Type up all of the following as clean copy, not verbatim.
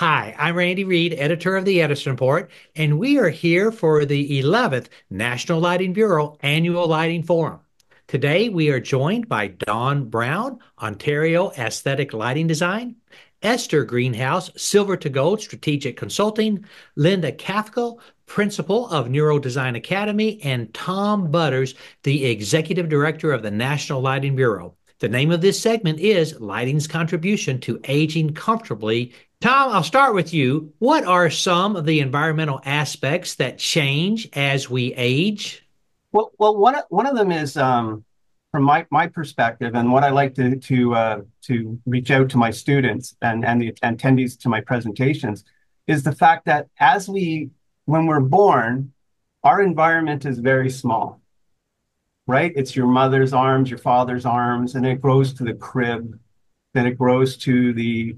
Hi, I'm Randy Reid, editor of the EdisonReport, and we are here for the 11th National Lighting Bureau Annual Lighting Forum. Today, we are joined by Dawn Brown, Ontario Aesthetic Lighting Design, Esther Greenhouse, Silver to Gold Strategic Consulting, Linda Kafka, Principal of NeuroDesign Academy, and Tom Butters, the Executive Director of the National Lighting Bureau. The name of this segment is Lighting's Contribution to Aging Comfortably. Tom, I'll start with you. What are some of the environmental aspects that change as we age? One of them is from my perspective, and what I like to reach out to my students and the attendees to my presentations is the fact that when we're born, our environment is very small, right? It's your mother's arms, your father's arms, and it grows to the crib, then it grows to the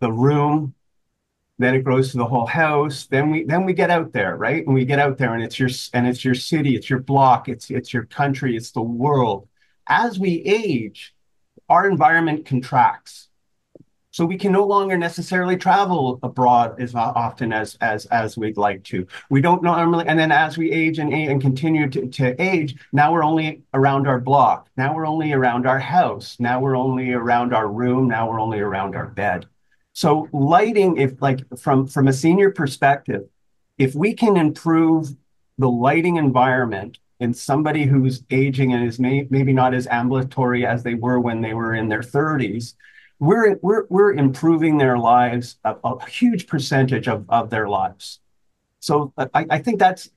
room, then it grows to the whole house. Then we get out there, right? And we get out there, and it's your city, it's your block, it's your country, it's the world. As we age, our environment contracts, so we can no longer necessarily travel abroad as often as we'd like to. We don't normally, and then as we age and continue to age, now we're only around our block. Now we're only around our house. Now we're only around our room. Now we're only around our bed. So lighting, if like from a senior perspective, if we can improve the lighting environment in somebody who's aging and is maybe not as ambulatory as they were when they were in their 30s, we're improving their lives, a huge percentage of their lives. So I think that's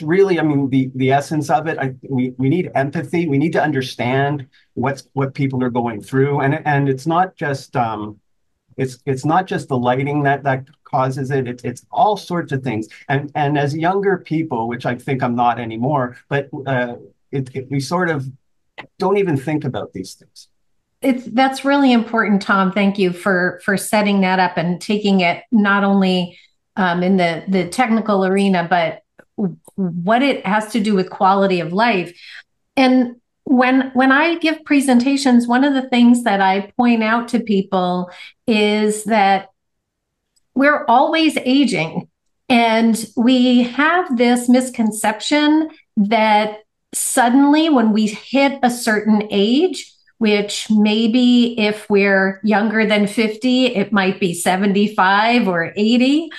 really, I mean, the essence of it. We need empathy. We need to understand what people are going through, and it's not just it's not just the lighting that causes it. It's all sorts of things. And as younger people, which I think I'm not anymore, but we sort of don't even think about these things. That's really important, Tom. Thank you for setting that up and taking it not only in the technical arena, but what it has to do with quality of life. And when I give presentations, one of the things that I point out to people is that we're always aging, and we have this misconception that suddenly when we hit a certain age, which maybe if we're younger than 50, it might be 75 or 80,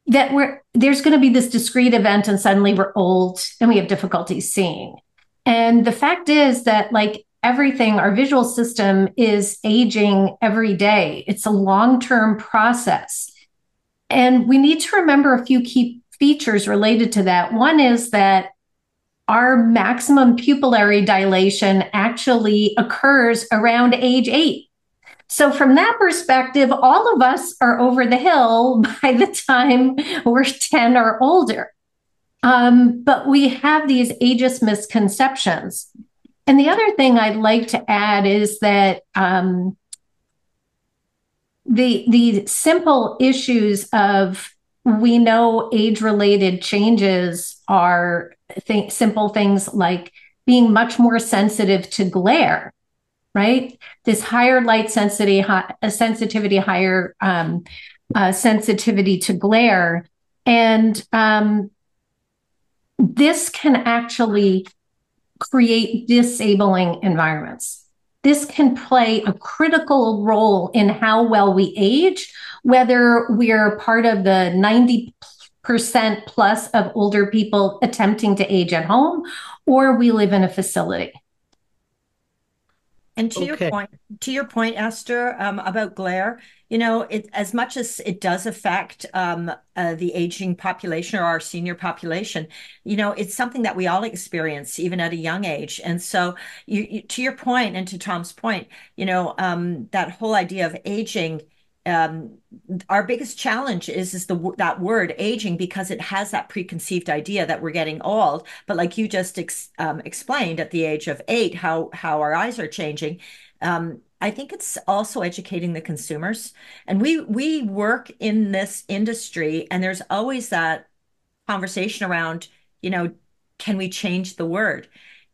there's going to be this discrete event and suddenly we're old and we have difficulty seeing. And the fact is that, like everything, our visual system is aging every day. It's a long-term process. And we need to remember a few key features related to that. One is that our maximum pupillary dilation actually occurs around age 8. So from that perspective, all of us are over the hill by the time we're 10 or older. But we have these ageist misconceptions. And the other thing I'd like to add is that the simple issues of, we know age-related changes are simple things like being much more sensitive to glare, right? This higher light sensitivity, higher sensitivity to glare. And this can actually create disabling environments. This can play a critical role in how well we age, whether we're part of the 90% plus of older people attempting to age at home, or we live in a facility. And to your point, Esther, about glare, as much as it does affect the aging population or our senior population, it's something that we all experience even at a young age. And so, to your point and to Tom's point, that whole idea of aging. Our biggest challenge is that word aging, because it has that preconceived idea that we're getting old. But like you just explained, at the age of 8, how our eyes are changing. I think it's also educating the consumers. And we work in this industry, and there's always that conversation around, can we change the word?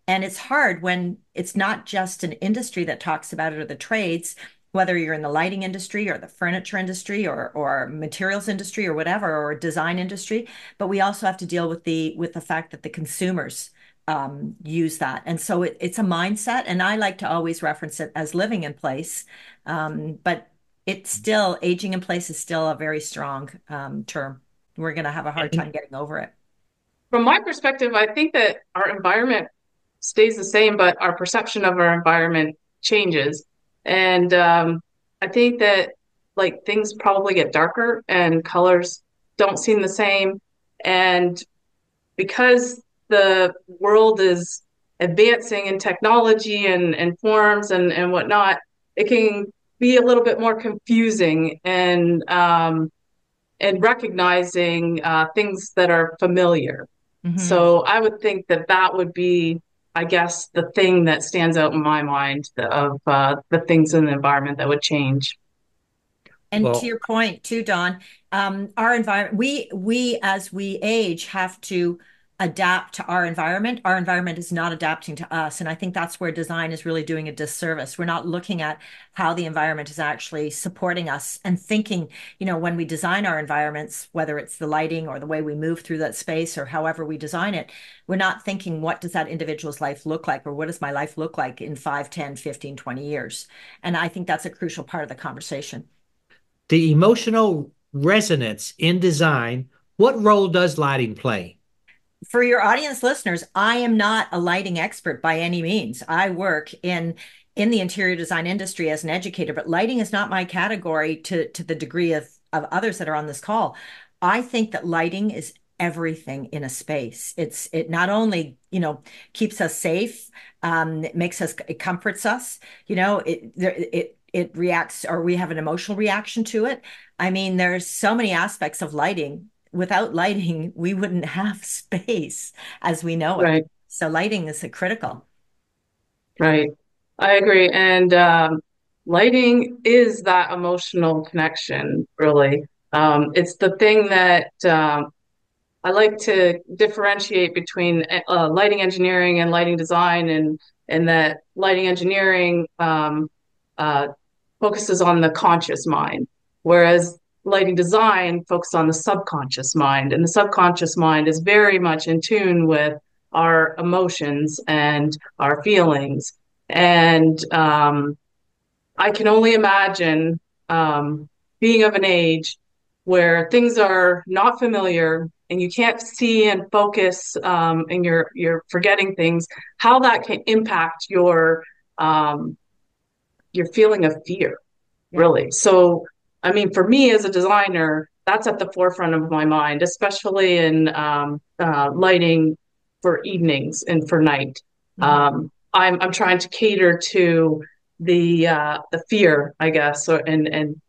And it's hard when it's not just an industry that talks about it, or the trades. whether you're in the lighting industry or the furniture industry or materials industry or whatever, or design industry. But we also have to deal with the fact that the consumers use that. And so it's a mindset. And I like to always reference it as living in place. But it's still, aging in place is still a very strong term. We're going to have a hard time getting over it. From my perspective, I think that our environment stays the same, but our perception of our environment changes. And I think that like things probably get darker and colors don't seem the same. And because the world is advancing in technology and forms and whatnot, it can be a little bit more confusing and recognizing things that are familiar. Mm-hmm. So I would think that that would be, I guess, the thing that stands out in my mind of the things in the environment that would change. And to your point too, Dawn, our environment, we as we age have to adapt to our environment. Our environment is not adapting to us. And I think that's where design is really doing a disservice. We're not looking at how the environment is actually supporting us and thinking, when we design our environments, whether it's the lighting or the way we move through that space or however we design it, we're not thinking, what does that individual's life look like? Or what does my life look like in 5, 10, 15, 20 years? And I think that's a crucial part of the conversation. The emotional resonance in design, what role does lighting play? For your audience listeners, I am not a lighting expert by any means. I work in the interior design industry as an educator, but lighting is not my category to the degree of others that are on this call. I think that lighting is everything in a space. It not only, keeps us safe, it comforts us, it reacts, or we have an emotional reaction to it. I mean, there's so many aspects of lighting. Without lighting, we wouldn't have space as we know it. Right. So lighting is critical. Right. I agree. And lighting is that emotional connection, really. It's the thing that I like to differentiate between lighting engineering and lighting design, and that lighting engineering focuses on the conscious mind, whereas lighting design focuses on the subconscious mind. And the subconscious mind is very much in tune with our emotions and our feelings. And I can only imagine being of an age where things are not familiar and you can't see and focus and you're forgetting things, how that can impact your feeling of fear, really. So, I mean, for me as a designer, that's at the forefront of my mind, especially in lighting for evenings and for night. Mm-hmm. I'm trying to cater to the fear, I guess, and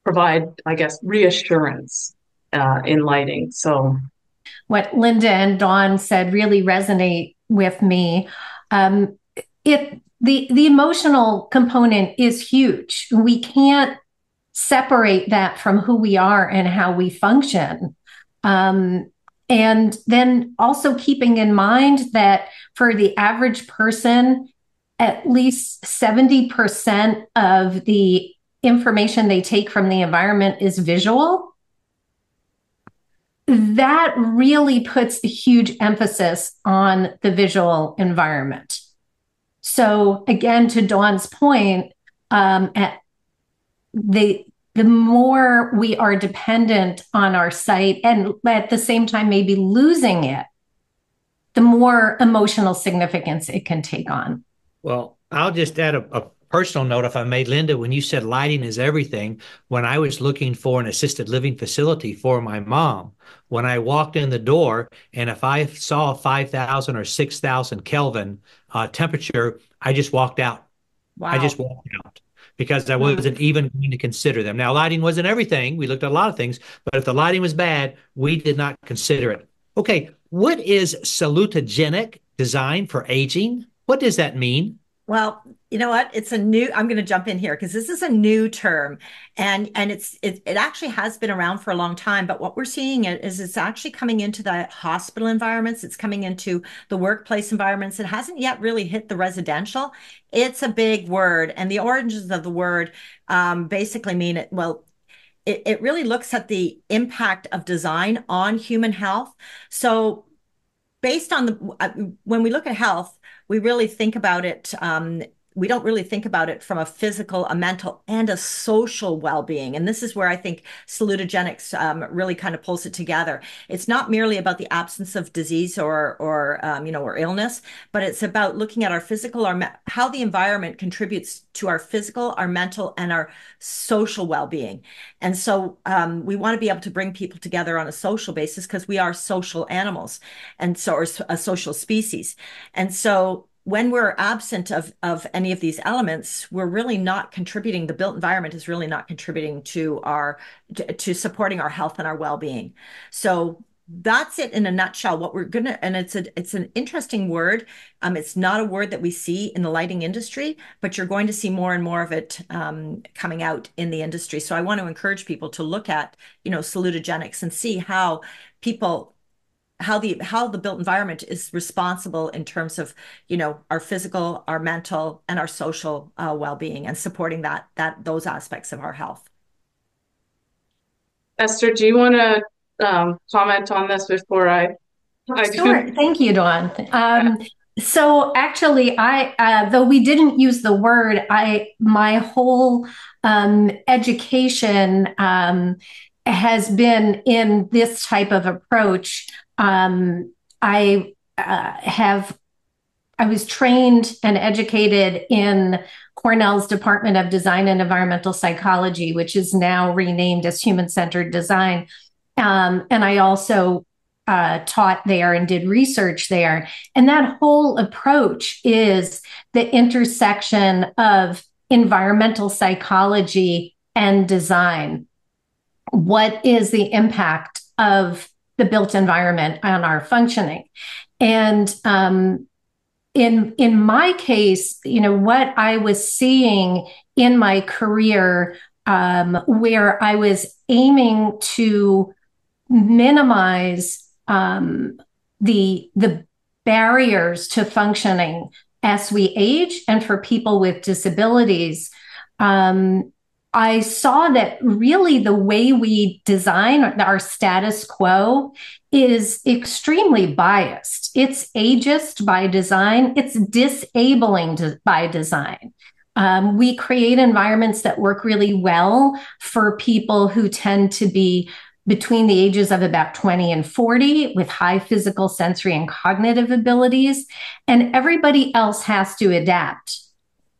provide, I guess, reassurance in lighting. So, what Linda and Dawn said really resonate with me. The emotional component is huge. We can't separate that from who we are and how we function. And then also keeping in mind that for the average person, at least 70% of the information they take from the environment is visual. That really puts a huge emphasis on the visual environment. So again, to Dawn's point, the more we are dependent on our sight and at the same time maybe losing it, the more emotional significance it can take on. Well, I'll just add a personal note, if I may, Linda, when you said lighting is everything, when I was looking for an assisted living facility for my mom, when I walked in the door and if I saw 5,000 or 6,000 Kelvin temperature, I just walked out. Wow. I just walked out because I wasn't even going to consider them. Now, lighting wasn't everything. We looked at a lot of things, but if the lighting was bad, we did not consider it. Okay, what is salutogenic design for aging? What does that mean? Well, you know what? I'm going to jump in here because this is a new term and it actually has been around for a long time. But what we're seeing is it's actually coming into the hospital environments. It's coming into the workplace environments. It hasn't yet really hit the residential. It's a big word. And the origins of the word basically mean it, well, it really looks at the impact of design on human health. So based on when we look at health, we really think about it. We don't really think about it from a physical, a mental, and a social well-being. And this is where I think salutogenics really kind of pulls it together. It's not merely about the absence of disease or illness, but it's about looking at our physical, how the environment contributes to our physical, our mental, and our social well-being. And so we want to be able to bring people together on a social basis because we are social animals, and so or a social species. And so when we're absent of any of these elements, we're really not contributing. The built environment is really not contributing to supporting our health and our well-being. So that's it in a nutshell. What we're gonna, and it's an interesting word. It's not a word that we see in the lighting industry, but you're going to see more and more of it coming out in the industry. So I want to encourage people to look at, salutogenics and see how the built environment is responsible in terms of our physical, our mental, and our social well-being, and supporting those aspects of our health. Esther, do you want to comment on this before I Sure. do? Thank you, Dawn. So actually, though we didn't use the word, my whole education has been in this type of approach. I was trained and educated in Cornell's Department of Design and Environmental Psychology, which is now renamed as Human-Centered Design. And I also taught there and did research there. And that whole approach is the intersection of environmental psychology and design. What is the impact of the built environment on our functioning? And in my case, what I was seeing in my career, where I was aiming to minimize the barriers to functioning as we age, and for people with disabilities, I saw that really the way we design our status quo is extremely biased. It's ageist by design. It's disabling by design. We create environments that work really well for people who tend to be between the ages of about 20 and 40 with high physical, sensory, and cognitive abilities, and everybody else has to adapt.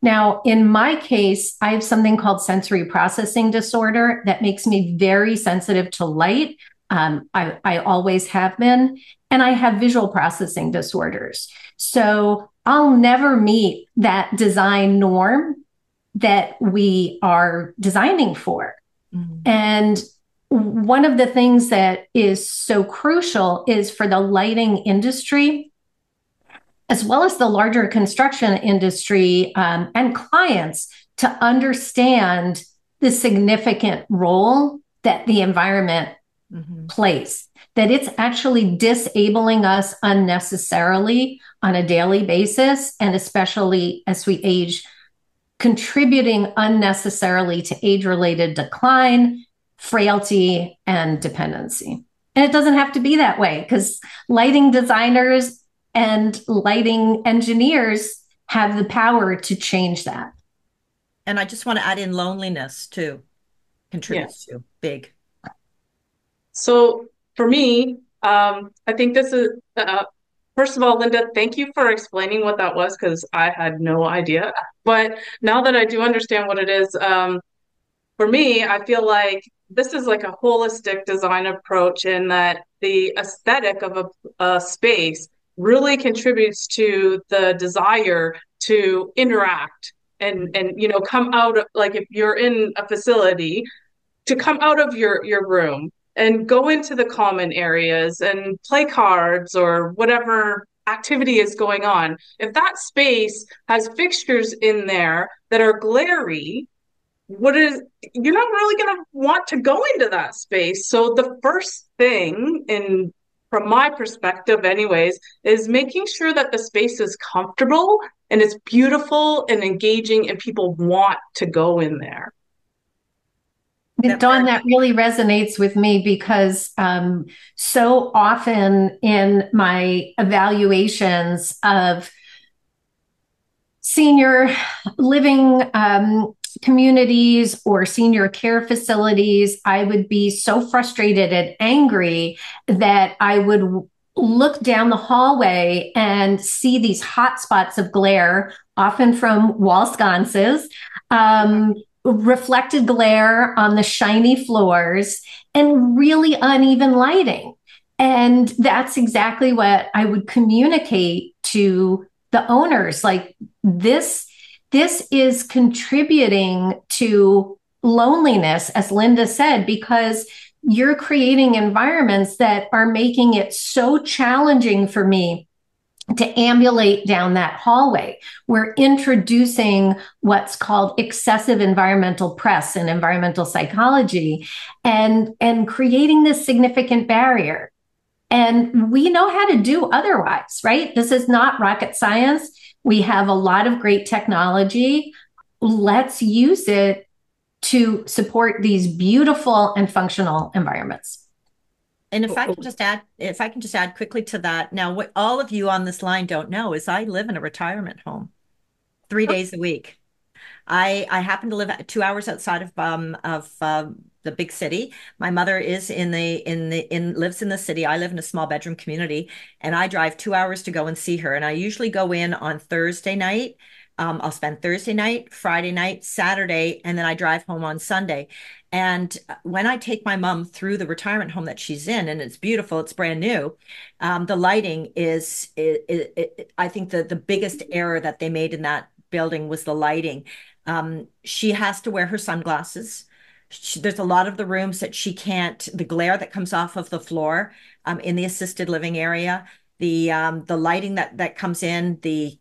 Now, in my case, I have something called sensory processing disorder that makes me very sensitive to light. I always have been, and I have visual processing disorders. So I'll never meet that design norm that we are designing for. Mm-hmm. And one of the things that is so crucial is for the lighting industry, as well as the larger construction industry and clients, to understand the significant role that the environment plays, that it's actually disabling us unnecessarily on a daily basis, and especially as we age, contributing unnecessarily to age-related decline, frailty, and dependency. And it doesn't have to be that way, because lighting designers and lighting engineers have the power to change that. And I just want to add in loneliness too, contributes to big. So for me, I think this is, first of all, Linda, thank you for explaining what that was, because I had no idea. But now that I do understand what it is, for me, I feel like this is like a holistic design approach, in that the aesthetic of a space really contributes to the desire to interact and come out of, like, if you're in a facility, to come out of your room and go into the common areas and play cards or whatever activity is going on. If that space has fixtures in there that are glary, you're not really going to want to go into that space. So the first thing, from my perspective anyways, is making sure that the space is comfortable and it's beautiful and engaging and people want to go in there. Dawn, that really resonates with me because so often in my evaluations of senior living communities or senior care facilities, I would be so frustrated and angry that I would look down the hallway and see these hot spots of glare, often from wall sconces, reflected glare on the shiny floors, and really uneven lighting. And that's exactly what I would communicate to the owners. Like, this is contributing to loneliness, as Linda said, because you're creating environments that are making it so challenging for me to ambulate down that hallway. We're introducing what's called excessive environmental press in environmental psychology, and creating this significant barrier. And we know how to do otherwise, right? This is not rocket science. We have a lot of great technology. Let's use it to support these beautiful and functional environments. And if I can just add quickly to that. Now, what all of you on this line don't know is I live in a retirement home 3 days a week. I happen to live 2 hours outside of the big city. My mother is lives in the city. I live in a small bedroom community, and I drive 2 hours to go and see her. And I usually go in on Thursday night. I'll spend Thursday night, Friday night, Saturday, and then I drive home on Sunday. And when I take my mom through the retirement home that she's in, and it's beautiful, it's brand new, the lighting is I think the biggest error that they made in that building was the lighting. She has to wear her sunglasses. There's a lot of the rooms that she can't, the glare that comes off of the floor in the assisted living area, the lighting that comes in, the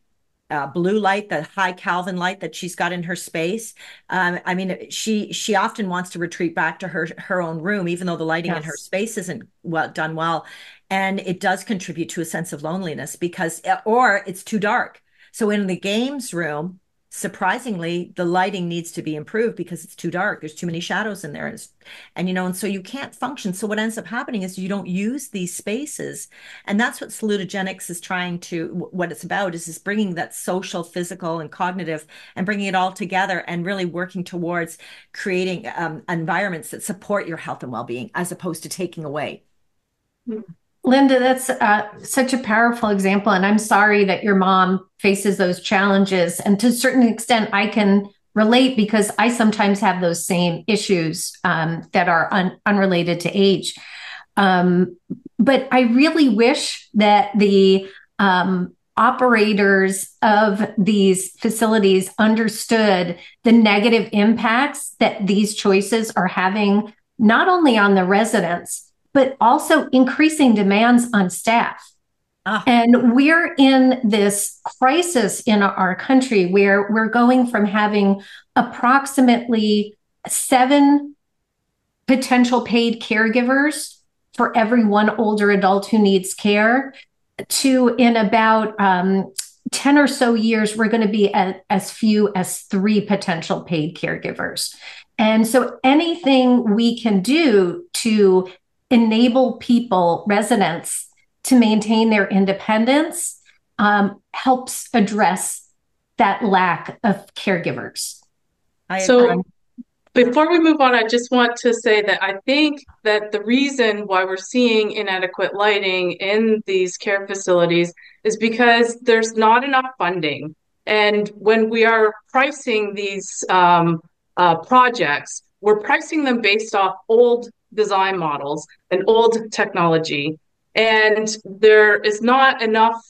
blue light, the high Kelvin light that she's got in her space. I mean, she often wants to retreat back to her own room, even though the lighting in her space isn't done well. And it does contribute to a sense of loneliness or it's too dark. So in the games room, surprisingly, the lighting needs to be improved because it's too dark. There's too many shadows in there. And so you can't function. So what ends up happening is you don't use these spaces. And that's what Salutogenics is what it's about is bringing that social, physical, and cognitive and bringing it all together and really working towards creating environments that support your health and well-being as opposed to taking away. Linda, that's such a powerful example. And I'm sorry that your mom faces those challenges. And to a certain extent, I can relate because I sometimes have those same issues that are unrelated to age. But I really wish that the operators of these facilities understood the negative impacts that these choices are having, not only on the residents, but also increasing demands on staff. And we're in this crisis in our country where we're going from having approximately 7 potential paid caregivers for every one older adult who needs care to, in about 10 or so years, we're going to be at as few as 3 potential paid caregivers. And so anything we can do to enable people, residents, to maintain their independence helps address that lack of caregivers. Before we move on, I just want to say that I think that the reason why we're seeing inadequate lighting in these care facilities is because there's not enough funding. And when we are pricing these projects, we're pricing them based off old design models and old technology. And there is not enough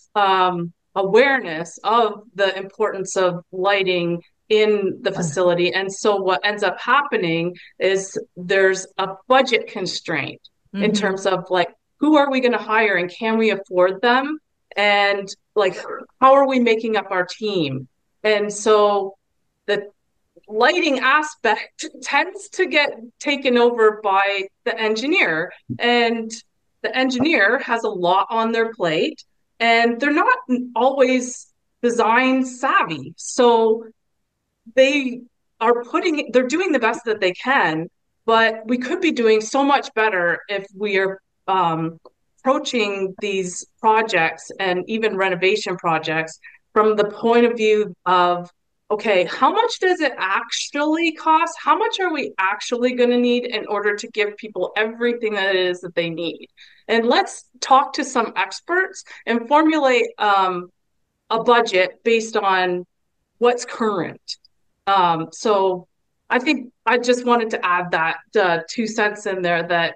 awareness of the importance of lighting in the facility. And so what ends up happening is there's a budget constraint in terms of like, who are we going to hire and can we afford them? and like, how are we making up our team? And so the lighting aspect tends to get taken over by the engineer, and the engineer has a lot on their plate, and they're not always design savvy. So they're doing the best that they can, but we could be doing so much better if we are approaching these projects and even renovation projects from the point of view of, okay, how much does it actually cost? How much are we actually going to need in order to give people everything that it is that they need? And let's talk to some experts and formulate a budget based on what's current. So I think I just wanted to add that 2 cents in there, that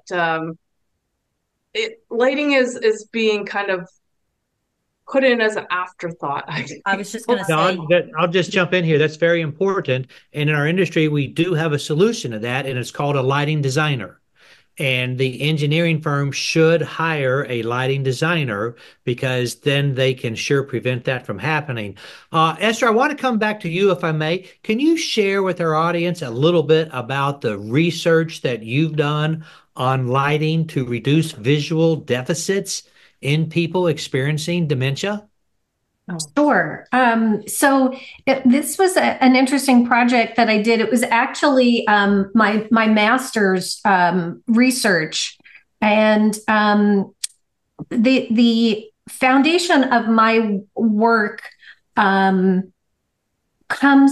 lighting is being kind of put in as an afterthought. I was just going to say, Don, I'll just jump in here. That's very important. And in our industry, we do have a solution to that, and it's called a lighting designer. And the engineering firm should hire a lighting designer, because then they can sure prevent that from happening. Esther, I want to come back to you, if I may. Can you share with our audience a little bit about the research that you've done on lighting to reduce visual deficits in people experiencing dementia? Sure. This was an interesting project that I did. It was actually my master's research, and the foundation of my work comes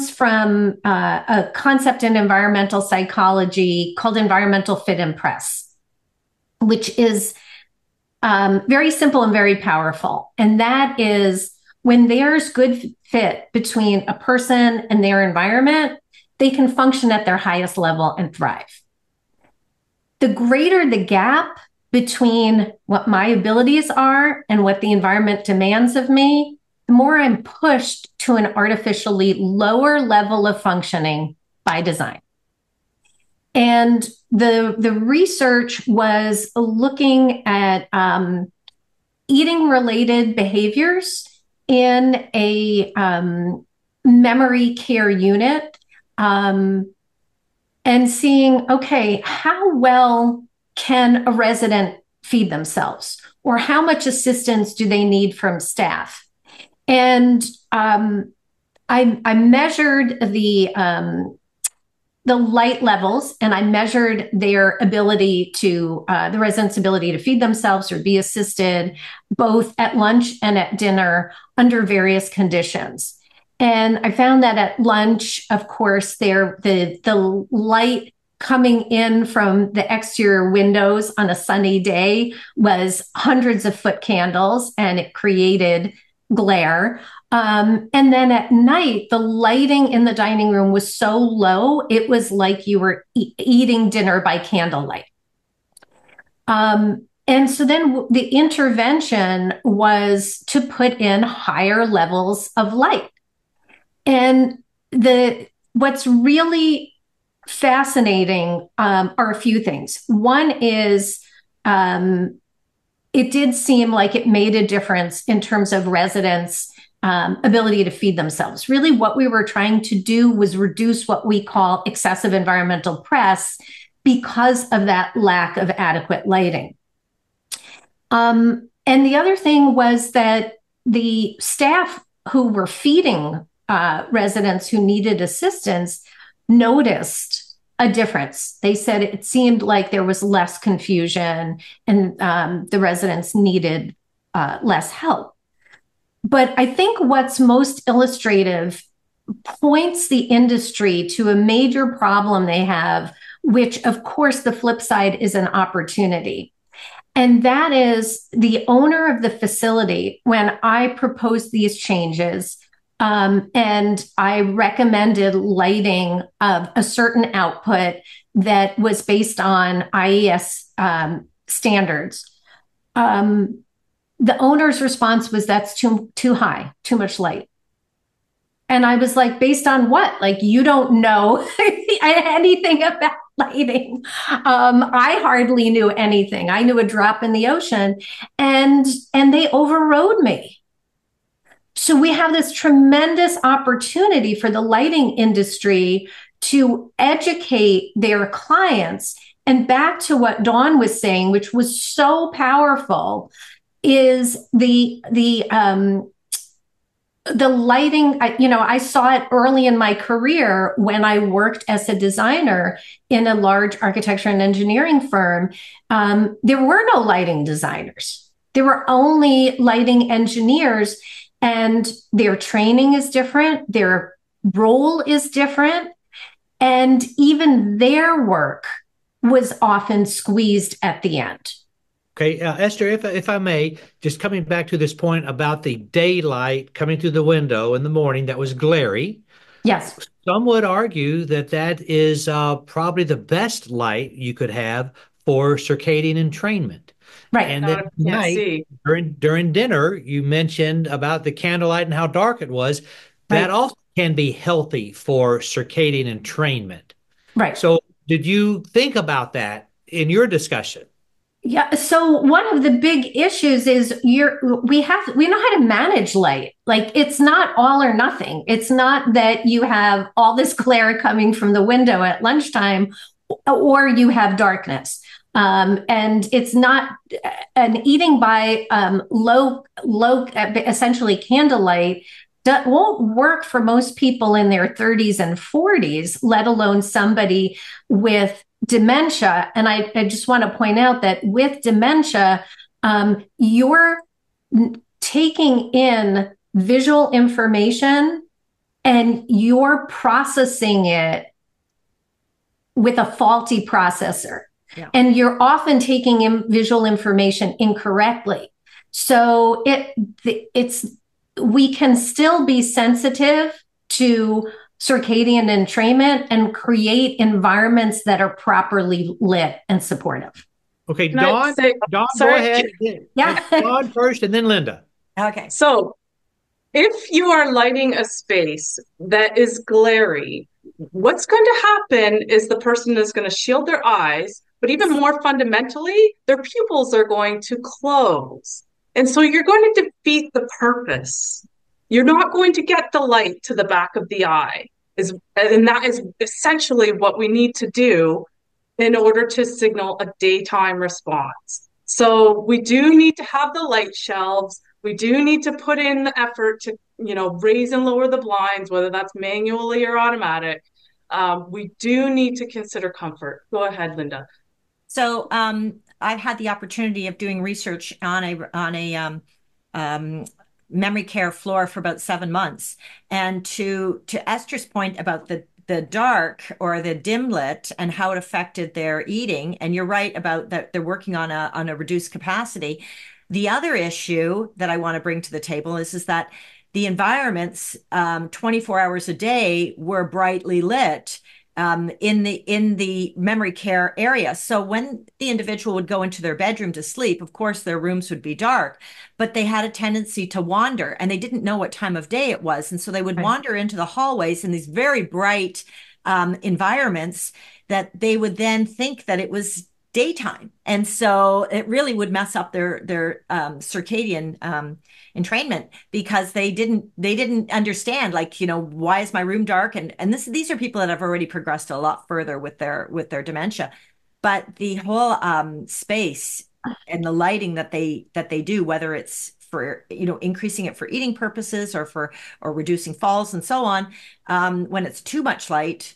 from a concept in environmental psychology called environmental fit and press, which is very simple and very powerful. And that is, when there's good fit between a person and their environment, they can function at their highest level and thrive. The greater the gap between what my abilities are and what the environment demands of me, the more I'm pushed to an artificially lower level of functioning by design. And the research was looking at eating-related behaviors in a memory care unit, and seeing, okay, how well can a resident feed themselves, or how much assistance do they need from staff? And I measured the light levels, and I measured their ability to, the residents' ability to feed themselves or be assisted, both at lunch and at dinner under various conditions. And I found that at lunch, of course, the light coming in from the exterior windows on a sunny day was hundreds of foot candles, and it created glare. And then at night, the lighting in the dining room was so low, it was like you were eating dinner by candlelight. And so then the intervention was to put in higher levels of light. And what's really fascinating are a few things. One is, it did seem like it made a difference in terms of residents' ability to feed themselves. Really, what we were trying to do was reduce what we call excessive environmental press because of that lack of adequate lighting. And the other thing was that the staff who were feeding residents who needed assistance noticed a difference. They said it seemed like there was less confusion, and the residents needed less help. But I think what's most illustrative points the industry to a major problem they have, which, of course, the flip side is an opportunity. And that is, the owner of the facility, when I proposed these changes, and I recommended lighting of a certain output that was based on IES standards, the owner's response was, that's too high, too much light. And I was like, based on what? Like, you don't know anything about lighting. I hardly knew anything. I knew a drop in the ocean, and they overrode me. So we have this tremendous opportunity for the lighting industry to educate their clients. And back to what Dawn was saying, which was so powerful, is the lighting. I saw it early in my career when I worked as a designer in a large architecture and engineering firm. There were no lighting designers. There were only lighting engineers, and their training is different. Their role is different. And even their work was often squeezed at the end. Okay, Esther, if I may, just coming back to this point about the daylight coming through the window in the morning that was glary. Yes. Some would argue that that is probably the best light you could have for circadian entrainment. Right. And then tonight, during dinner, you mentioned about the candlelight and how dark it was. That also can be healthy for circadian entrainment. Right. So did you think about that in your discussion? Yeah. So one of the big issues is we know how to manage light. Like, it's not all or nothing. It's not that you have all this glare coming from the window at lunchtime or you have darkness. And it's not an eating by low, essentially candlelight that won't work for most people in their 30s and 40s, let alone somebody with dementia. And I just want to point out that with dementia, you're taking in visual information and you're processing it with a faulty processor. Yeah. And you're often taking in visual information incorrectly. So we can still be sensitive to circadian entrainment and create environments that are properly lit and supportive. Okay, Dawn, go ahead. Yeah. Dawn first and then Linda. Okay. So if you are lighting a space that is glary, what's going to happen is the person is going to shield their eyes, but even more fundamentally, their pupils are going to close. And so you're going to defeat the purpose. You're not going to get the light to the back of the eye. And that is essentially what we need to do in order to signal a daytime response. So we do need to have the light shelves. We do need to put in the effort to, raise and lower the blinds, whether that's manually or automatic. We do need to consider comfort. Go ahead, Linda. So I've had the opportunity of doing research on a memory care floor for about 7 months. And to Esther's point about the dark or the dim lit and how it affected their eating, and you're right about that they're working on a reduced capacity. The other issue that I want to bring to the table is that the environments 24 hours a day were brightly lit in the memory care area. So when the individual would go into their bedroom to sleep, of course, their rooms would be dark, but they had a tendency to wander and they didn't know what time of day it was. And so they would wander into the hallways in these very bright environments that they would then think that it was daytime. And so it really would mess up their circadian entrainment because they didn't understand, why is my room dark? And these are people that have already progressed a lot further with their dementia. But the whole space and the lighting that they do, whether it's for increasing it for eating purposes or reducing falls and so on, when it's too much light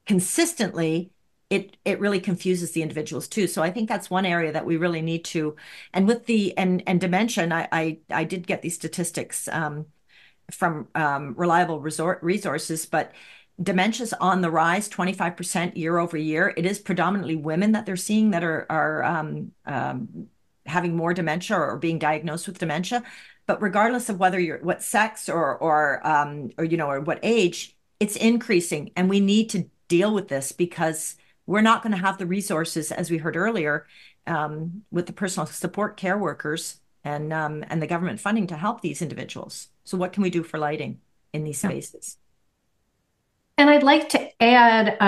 consistently, it really confuses the individuals too. So I think that's one area that we really need to, and with and dementia, and I did get these statistics from reliable resources, but dementia's on the rise, 25% year over year. It is predominantly women that they're seeing that are having more dementia or being diagnosed with dementia. But regardless of whether you're what sex or what age, it's increasing, and we need to deal with this because we're not going to have the resources, as we heard earlier, with the personal support care workers and the government funding to help these individuals. So what can we do for lighting in these spaces? And I'd like to add,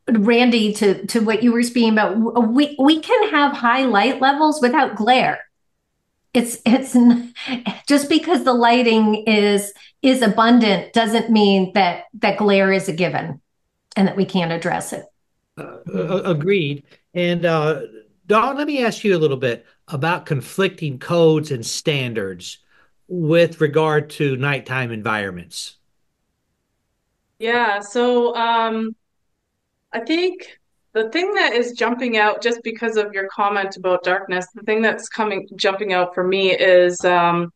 Randy, to what you were speaking about, we can have high light levels without glare. It's just because the lighting is abundant doesn't mean that glare is a given and that we can't address it. Agreed. And Dawn, let me ask you a little bit about conflicting codes and standards with regard to nighttime environments. Yeah, so I think the thing that is jumping out, just because of your comment about darkness, the thing that's jumping out for me is the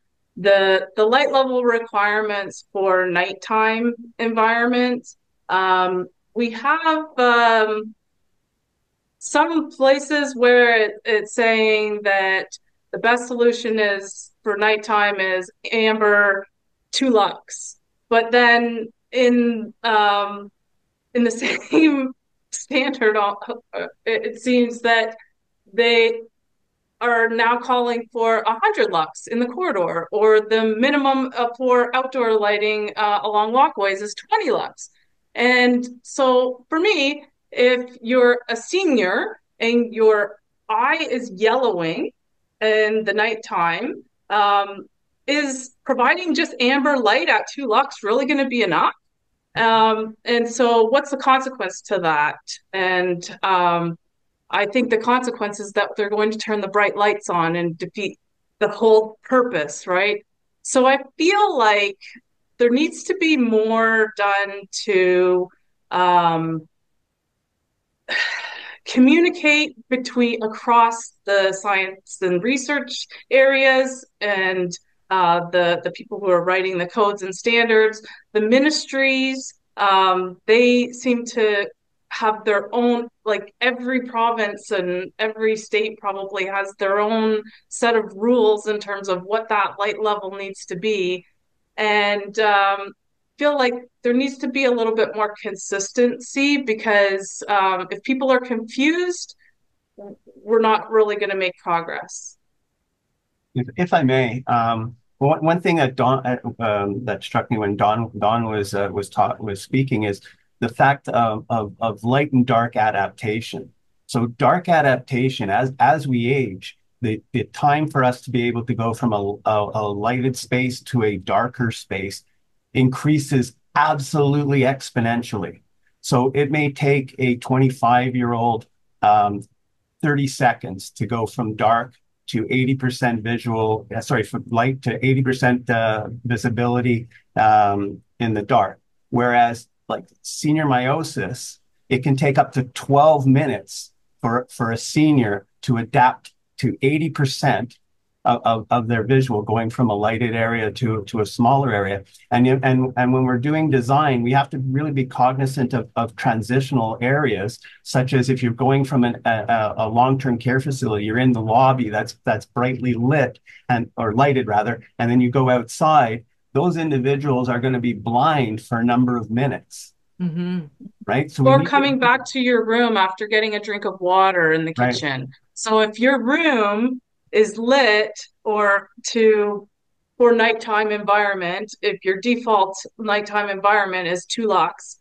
light level requirements for nighttime environments. We have some places where it's saying that the best solution is for nighttime is amber 2 lux, but then in the same standard, it seems that they are now calling for 100 lux in the corridor, or the minimum for outdoor lighting along walkways is 20 lux. And so for me, if you're a senior and your eye is yellowing in the nighttime, is providing just amber light at 2 lux really going to be enough? And so what's the consequence to that? And I think the consequence is that they're going to turn the bright lights on and defeat the whole purpose, right? So I feel like there needs to be more done to communicate across the science and research areas and the people who are writing the codes and standards, the ministries. They seem to have their own, like every province and every state probably has their own set of rules in terms of what that light level needs to be. And feel like there needs to be a little bit more consistency, because if people are confused, we're not really going to make progress. If I may, one thing that that struck me when Dawn was speaking is the fact of light and dark adaptation. So dark adaptation, as we age, the time for us to be able to go from a lighted space to a darker space increases absolutely exponentially. So it may take a 25-year-old 30 seconds to go from dark to 80% from light to 80% visibility in the dark. Whereas like senior meiosis, it can take up to 12 minutes for a senior to adapt to 80% of their visual, going from a lighted area to a smaller area. And when we're doing design, we have to really be cognizant of transitional areas, such as if you're going from a long-term care facility, you're in the lobby that's brightly lit or lighted rather, and then you go outside, those individuals are going to be blind for a number of minutes. Mm-hmm. Right? So or coming back to your room after getting a drink of water in the kitchen. Right. So if your room is lit for nighttime environment, if your default nighttime environment is 2 lux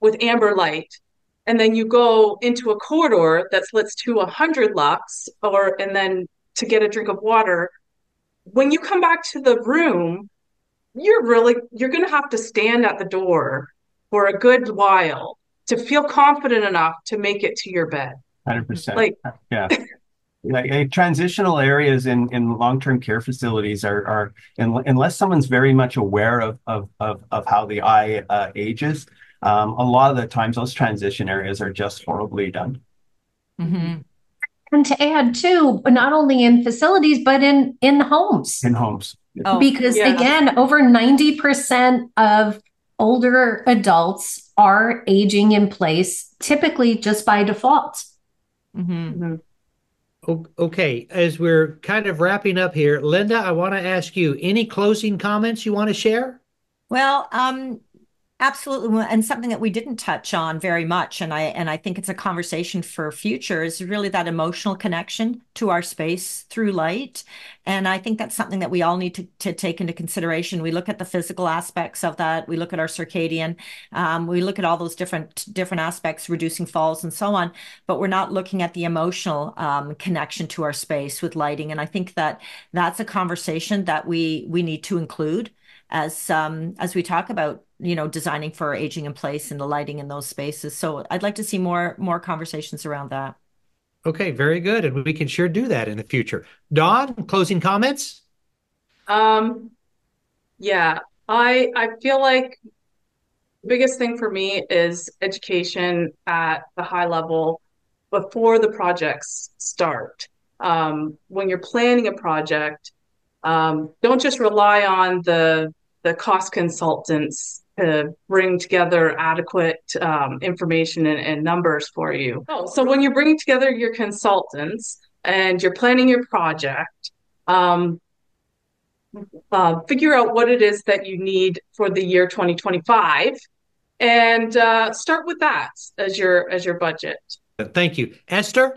with amber light, and then you go into a corridor that's lit to 100 lux, and then to get a drink of water, when you come back to the room, you're going to have to stand at the door for a good while to feel confident enough to make it to your bed. 100%. Yeah. Like transitional areas in long-term care facilities are unless someone's very much aware of how the eye ages, a lot of the times those transition areas are just horribly done. Mm-hmm. And to add too, not only in facilities, but in homes. In homes. Because again, over 90% of older adults are aging in place, typically just by default. Mm-hmm. Mm-hmm. Okay, as we're kind of wrapping up here, Linda, I want to ask you, any closing comments you want to share? Well, Absolutely. And something that we didn't touch on very much, and I think it's a conversation for future, is really that emotional connection to our space through light. And I think that's something that we all need to take into consideration. We look at the physical aspects of that. We look at our circadian. We look at all those different aspects, reducing falls and so on. But we're not looking at the emotional connection to our space with lighting. And I think that that's a conversation that we need to include as we talk about, designing for aging in place and the lighting in those spaces. So I'd like to see more conversations around that. Okay, very good. And we can sure do that in the future. Dawn, closing comments? Yeah, I feel like the biggest thing for me is education at the high level before the projects start. When you're planning a project, don't just rely on the cost consultants to bring together adequate information and numbers for you. Oh, so when you're bringing together your consultants and you're planning your project, figure out what it is that you need for the year 2025 and start with that as your budget. Thank you. Esther?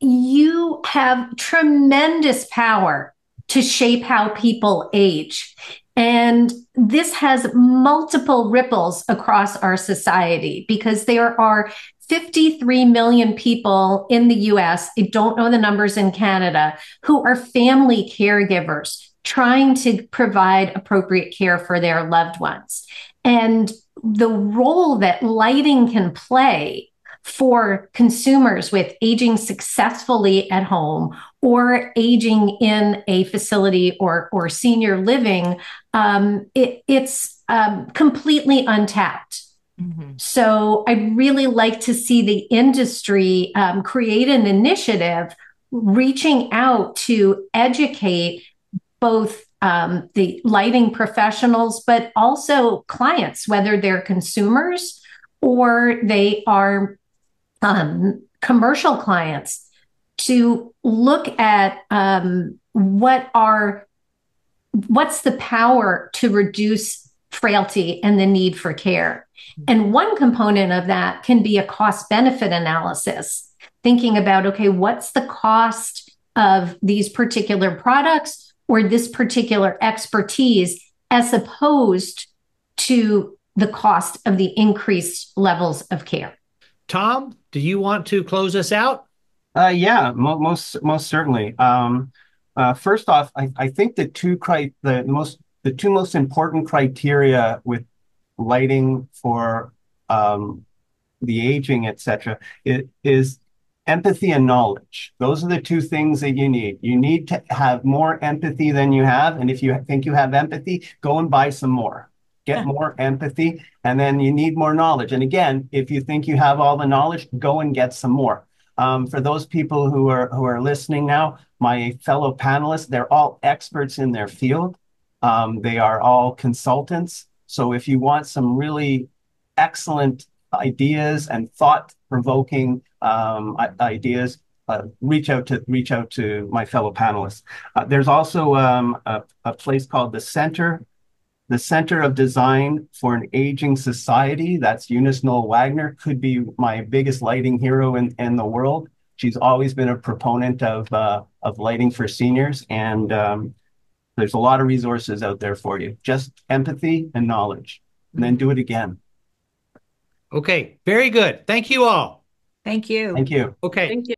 You have tremendous power to shape how people age. And this has multiple ripples across our society because there are 53 million people in the US, I don't know the numbers in Canada, who are family caregivers trying to provide appropriate care for their loved ones. And the role that lighting can play for consumers with aging successfully at home or aging in a facility or senior living, it's completely untapped. Mm-hmm. So I really like to see the industry create an initiative reaching out to educate both the lighting professionals, but also clients, whether they're consumers or they are commercial clients, to look at what's the power to reduce frailty and the need for care. And one component of that can be a cost benefit analysis, thinking about, okay, what's the cost of these particular products or this particular expertise as opposed to the cost of the increased levels of care. Tom, do you want to close us out? Yeah, most certainly. First off, I think the two most important criteria with lighting for the aging, etc., is empathy and knowledge. Those are the two things that you need. You need to have more empathy than you have, and if you think you have empathy, go and buy some more. Get more empathy, and then you need more knowledge. And again, if you think you have all the knowledge, go and get some more. For those people who are listening now, my fellow panelists, they're all experts in their field. They are all consultants. So if you want some really excellent ideas and thought-provoking ideas, reach out to my fellow panelists. There's also a place called the Center of Design for an Aging Society. That's Eunice Noel Wagner, could be my biggest lighting hero in the world. She's always been a proponent of lighting for seniors, and there's a lot of resources out there for you. Just empathy and knowledge, and then do it again. Okay, very good. Thank you all. Thank you. Thank you. Okay. Thank you.